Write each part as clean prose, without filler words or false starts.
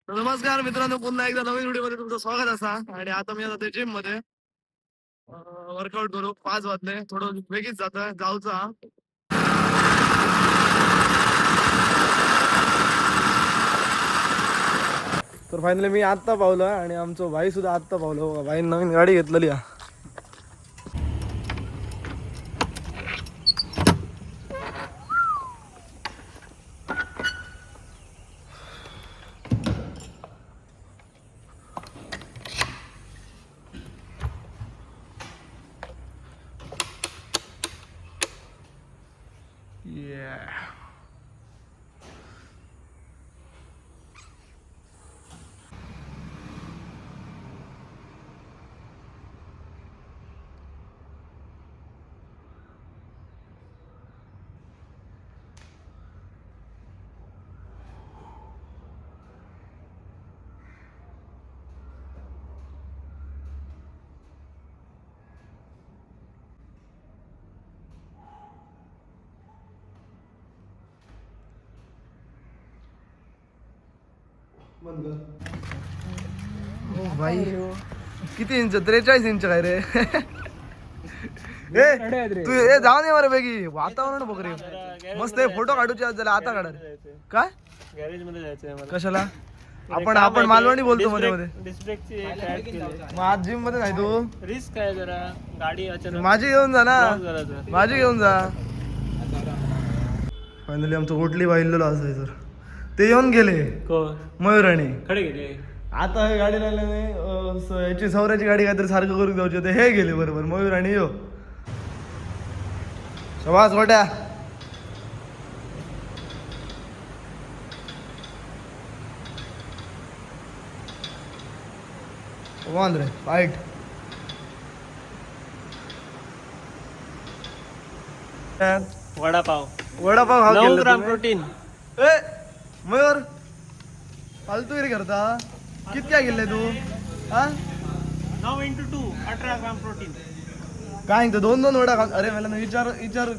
नमस्कार मित्रांनो, पुन्हा एकदा नवीन व्हिडिओ मध्ये तुमचं स्वागत असा. आणि आता मी आता जिम मध्ये वर्कआउट करू. 5 वाजले, थोडं वेगळीच जाऊचा. तर फायनली मी आत्ता पावलो आणि आमचं भाई सुद्धा आत्ता पावलो. भाई नवीन गाडी घेतलेली आहे. भाई किती इंच? 43 इंच काय रे? तू हे जाऊ नये बरं बेगी. वातावरण बघ रे, मस्त आहे. फोटो काढूचे झाले आता काढा. काय गॅरेज मध्ये जायचंय कशाला? आपण मालवणी बोलतो मध्ये मध्ये. डिस्प्लेची ऍड केली. मग आज जिम मध्ये नाही तू? रिस्क आहे जरा, गाडी अचानक. माझी घेऊन जा ना, माझी घेऊन जा. फायनली आमचं ओटली वाहिलेलं असायचं. ते येऊन गेले मयूराणी खडे गेले. आता हे गाडी लागल्याने याची सौराची गाडी काहीतरी सारखं करून द्यायची होते. हे गेले बरोबर मयूराणी. यो शबास गोट्या. Vandre fight. Vada pav vada pav 9 gram protein. ए मयूर फालतूगिरी करता. कितक्या गेले तू? हा 9 × 2 18 ग्राम प्रोटीन. काय तर 2-2 वडा खा. अरे मला ना विचार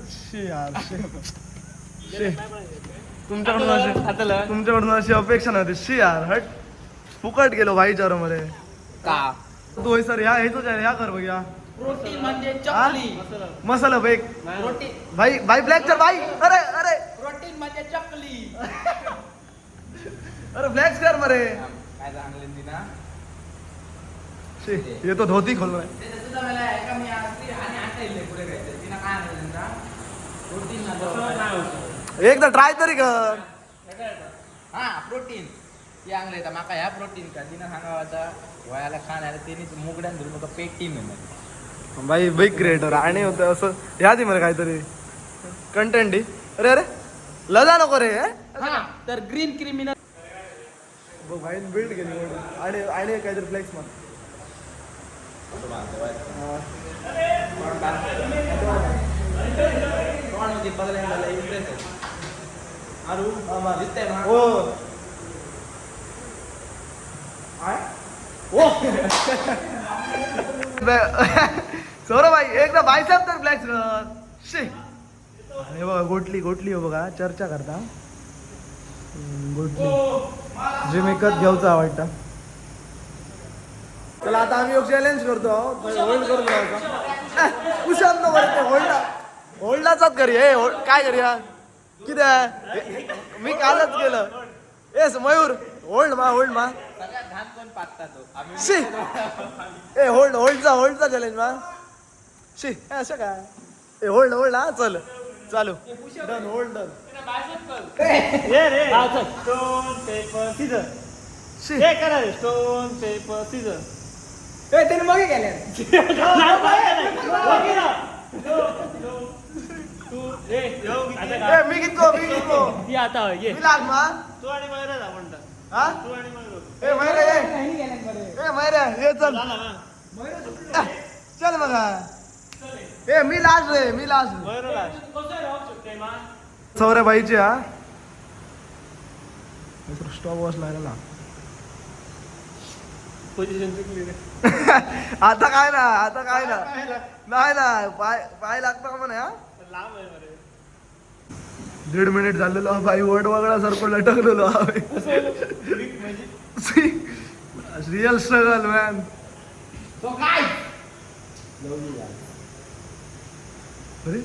शे यार शे. तुमच्याकडून अशी अपेक्षा नव्हती. शी यार हट. फुकट गेलो भाईचारा मध्ये का तू? सर या हेच या कर बघ. या प्रोटीन म्हणजे चकली. मसाला बेक प्रोटीन भाई भाई ब्लॅक चर भाई. अरे अरे प्रोटीन म्हणजे चकली. अरे ब्लॅक कर मरे. काय सांगले ती ना? ये तो धोती खोल रहा है. ते सुद्धा मला ऐका मी असली आणि आता इल्ले पुढे घ्यायचं. तिला काय आणलं त्यांचा? प्रोटीन ना. एकदा ट्राय तरी कर. हा प्रोटीन ती आणले तर माका ह्या प्रोटीन का तिनं सांगावं आता वयाला खाण्याला तिने मुगड्यान धरून मग पेट टीम आहे. भाई बिग क्रिएटर आणि होतं असं ह्या ती मला काहीतरी कंटेंट डी. अरे अरे लजा नको रे. हा तर ग्रीन क्रिमिनल भाई बिल्ड केली आणि आणि काहीतरी फ्लेक्स मान. कोण होती बदलायला इंटरेस्ट आहे. आरू दिसतंय ना? हो सौरभ भाई एकदा बायसेप तर फ्लेक्स कर. शे अरे बघा गोटली गोटली हो बघा चर्चा करता. गोटली जिम एकच घ्यायचा आवडता. चला आता आम्ही एक चॅलेंज करतो. होल्ड करून जायचा. कुशात न बरं होल्डा होल्डाचाच करी. हे काय करूया किती मी कालच केलं. एस मयूर होल्ड मा सगळ्यात घाण कोण पाहता तो? आम्ही शी ए होल्डचा चॅलेंज मा. शी असं काय ए होल्ड हा चल चालू डन होल्ड डन. ये रे स्टोन पेपर सीझर. शी हे करा रे स्टोन पेपर सीझर. त्याने मग गेले. ए मी कितको आता ये मी लाग मा. तू आणि मयूरच आपण हा तू आणि मयूर ए मैरे ए मैरे ये चल झाला ना. चल बघा. ए मी लास्ट रे मी लास्ट. मयूर सौर्या बाईची हा स्टॉप वॉच लागला. पोझिशन चुकली रे. आता काय ना नाही ना पाय लागतो का म्हणे. हा लांब आहे रे. 1.5 मिनिट झालेलो भाई. वर्ड वगळा सारखं लटकलेलो. Real struggle man. तो काय अरे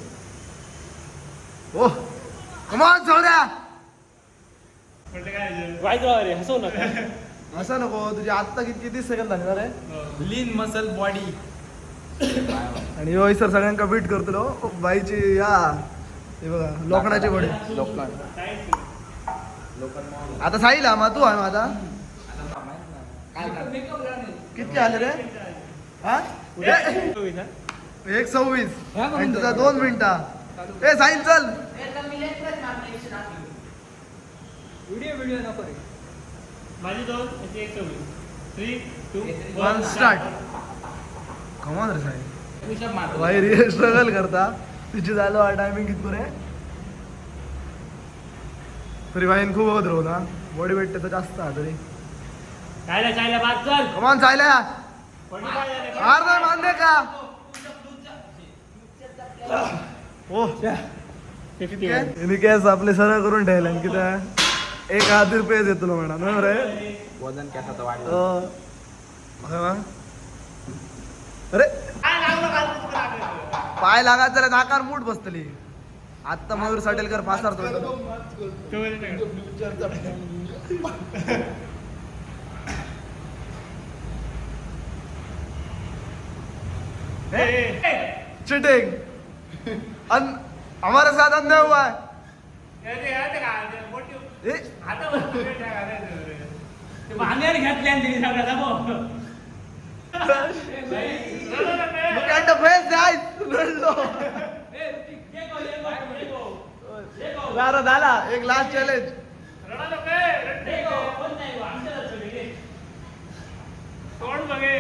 ओ कमान जाऊया. म्हटलं काय वाईट रे हसवू नका. असं नको, तुझी आत्ता किती सेकंद झाले ना रे. Lean muscle body. आणि यो सर सगळ्यांका बीट करतो बाईची या हे बघा लोखंडाची बॉडी. आता साईल हा तू आहे माझा. किती आले रे? हा 1:26 आणि तुझा 2 मिनिटा. ए साईल चल. व्हिडिओ नको रे. माझी 2 याची 1:26. 3, 2, 1 स्टार्ट. कमान रे साईल. पुशअप मारतो. भाई रिअल स्ट्रगल करता. तिची झालं टायमिंग किती रे? तरी भाईन खूप होत राहू ना. बॉडी वेट त्याचा जास्त आहे तरी. चायला बाद चल. कमान चायला. 45 झाले. हार नाही मानले का? हो 50 यांनी कॅस आपले सरळ करून ठेवले की त्या 1,000 रुपये देतो तुला म्हणा बरोबर आहे. वजन कॅसाचं वाढलं. अरे पाय लागायचं तर नाकार मूठ बसतली. आत्ता मयूर साटेलकर फासार तोडतो. चिटिंग हमारे साथ अन्याय हुआ है. ए, भांगर घातले आणि तिने सगळ्याचा भाऊ. look at the face guys. लढलो. बरं झाला एक लास्ट चॅलेंज. तोंड बघे.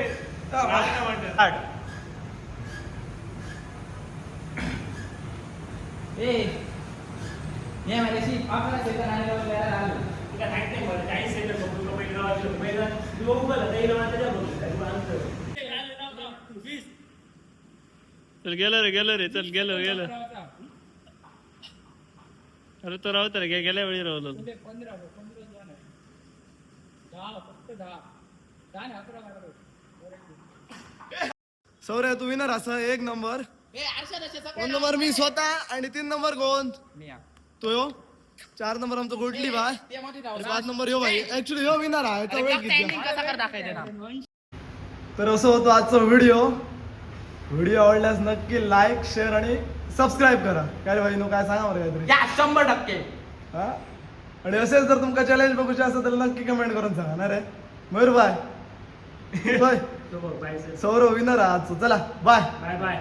ए ये माझ्याशी आपल्याला सेकंड आणि लेवल आलो. चल गेलं रे चल गेलं. अरे तो राहत रे गेल्या वेळी राहलो. सौर्य तू विनर असं 1 नंबर. 1 नंबर मी स्वतः आणि 3 नंबर कोण तो यो. 4 नंबर आमचं गोटली बाय. 5 नंबर यो भाई. ऍक्च्युली यो विनर आहे तो वेळ किती. तर असं होतो आजचा व्हिडिओ आवडल्यास नक्की लाईक शेअर आणि सबस्क्राईब करा. काय रे भाई नो काय सांगा बरं काहीतरी. 100%. हा आणि असेल तर तुमका चॅलेंज बघूचे असेल तर नक्की कमेंट करून सांगा ना रे. Mayur bye. Bye. Saurav winner आजचं. चला बाय. Bye bye.